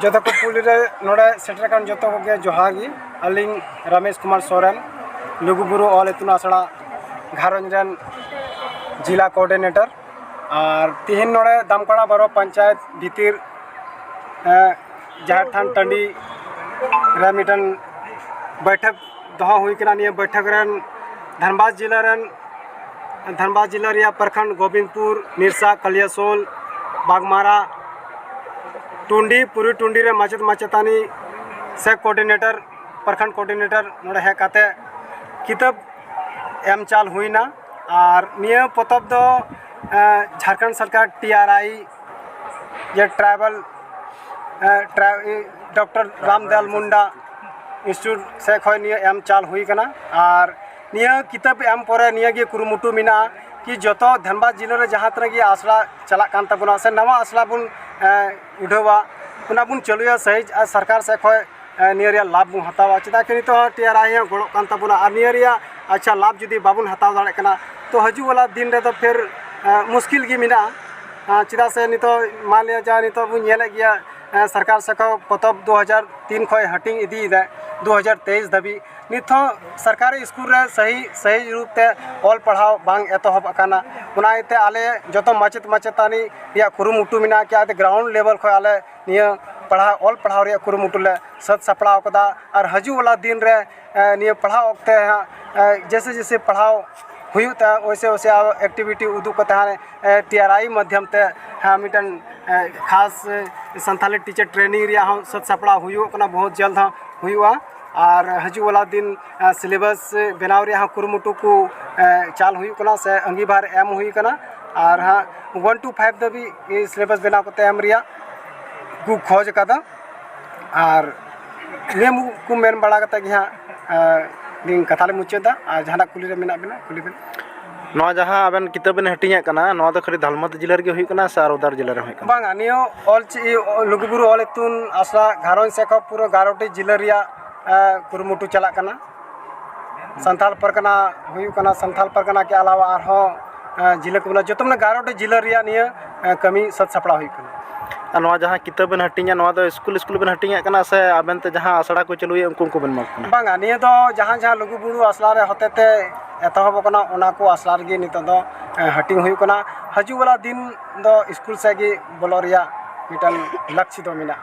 जो को पुली रे नोड़े सेटर कान जो के जोहार गी अलिंग रमेश कुमार सोरेन लुगुबुरु ऑल इतुन आसड़ा घारंज रन जिला कोऑर्डिनेटर और तिहिन नोड़े दामकड़ा बरो पंचायत भीतिर जहार थान टंडी रे मिटन बैठक दहा हुई कना निया बैठक रन धनबाद जिला रिया प्रखंड गोविंदपुर निरसा कलियासोल बागमारा टुंडी पूरी टुंडी रे माचत माचतानी से कोऑर्डिनेटर प्रखंड कोऑर्डिनेटर नोड़े है काते किताब एम चाल हुईना और निया पोतब दो झारखंड सरकार TRI ये tribal doctor Ramdayal Munda institute से खय निया एम चाल हुई कना और निया किताब एम परे निया गे कुरुमुटु मिना कि जतो धनबाद जिले रे जहाँ तरह की आसला चला कान तबना से नवा आसला बुन उठावा उना बुन चलुया सही सरकार से खय निया रिया लाभ बुन हतावा चदा कि नितो TRI गड़ो कान तबना और निया रिया अच्छा लाभ जुदी बाबुन हताव दाड़े कना तो हजू वाला दिन रे तो फिर मुश्किल गी मिना चदा से नितो मान लिया जा नितो बुन नेले गया सरकार से पतब 2003 खय हटिंग इदी दे 2023 दबी नित सरकारी स्कूल रे सही रूप ते ऑल पढ़ाव बांग एतहब अकाना उनाइते आले जतो माचत माचतानी या कुरुमुटु मिना क्या ग्राउंड लेवल खय आले निया पढ़ा ऑल पढ़ाव रे कुरुमुटु ले सत सपड़ाव कदा और हजू वाला दिन रे निया पढ़ाव वक्ते जैसे जैसे पढ़ाव हुईता वैसे वैसे एक्टिविटी उदू को TRI माध्यम ते हाँ मिटन खास संथाली टीचर ट्रेनिंग रिया हम सत सपड़ा हुआ बहुत जल्द हाँ हुआ और हजू वाला दिन सिलेबस बनाव रिया कुरुमुटु को चाल हुआ से अंगीभार एम हुआ और हाँ 1 to 5 दबी सिलेबस बनाव को एम रिया को खोज कदा और नियम को मेन बड़ा कता कि हाँ दिन कथाले मुचादा और जहाँ कुली रे मेना बिना कुली बिन नवा जहाँ अबन किताब बिन हटिंग कना नवा तो खाली धलमत जिला रे हुई कना सार उदार जिला रे हुई कना बांगा नियो ऑल लुगुबुरु ऑल इतुन आसला घारों से को पूरा 11टी जिला रिया कुरुमुटु चला कना संथाल परगना हुई कना संथाल परगना के अलावा आरो जिला को जो तुमने 11टी जिला रिया निया कमी सत सपड़ा हुई कना नवा जहाँ किताब बिन हटिंग नवा तो स्कूल बिन हटिंग कना से अबन ते जहाँ आसड़ा को चलुए उनको बिन माक कना बांगा निया तो जहाँ लुगुबुरु आसला रे होते ते एतहब कना ओना को आसला रे नित दो हटिंग हुई कना हजू वाला दिन दो स्कूल से गे बोलो रिया मिटन लक्ष्य दो मिना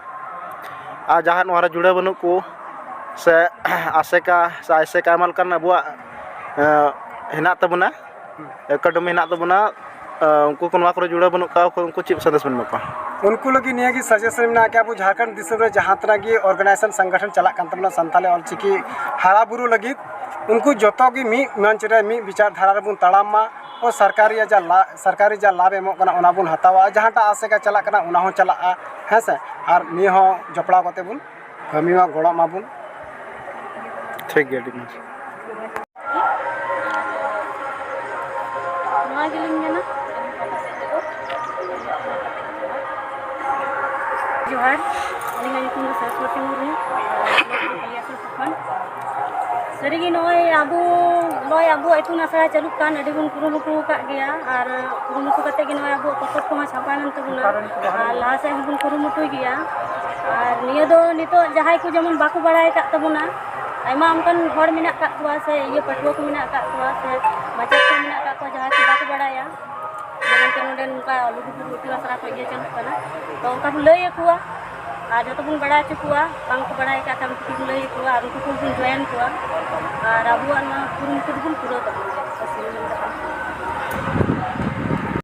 आ जहाँ नवा जुड़े बनु को से आसेका माल करना बुआ हेना तबना एकेडमी हेना तबना उनको को नवा को जुड़े बनु का उनको चिप सदस्य बन मका उनको लगी निया की सजेशन में क्या अब झारखंड दिसम रे जहाँ तरह की ऑर्गेनाइजेशन संगठन चला कान तबना संताले ऑलचिकी हारा बुरु लगी उनको जोतो की मी मंच रे मी विचार धारा रे बुन तड़ाम मा और सरकारी जा लाभ एमो कना ओना बुन हतावा जहाँटा आसे का चला कना ओना हो चला है से और मी हो जपड़ा कते बुन कमी मा गोड़ा मा बुन ठीक है ठीक है जोहार अलिंग सरस्वती मुर्मू सरीगी नय आबू इतुन आसड़ा चलुक कान अडी बन कुरुमुटु का गया और कुरुमुटु कते गे नय आबू पतब को छापान तबना लाहा से बन कुरुमुटु गया और निया दो नितो जहाय को जेमन बाको बड़ाय का तबना आयमा अमकन हर मेना का कुआ से ये पटुआ को मेना का कुआ से माचत को मेना का को जहाय को बाको बड़ाया जेमन के नोडे नुका लुगुबुरु आसड़ा को ये चलुक काना तो उनका लय कुआ और जो बन बड़ा चुकुआ बांग को बड़ा का काम की लय कुआ और उनको बन जॉइन कुआ और अबुआ ना कुरुमुटु बन पूरा तब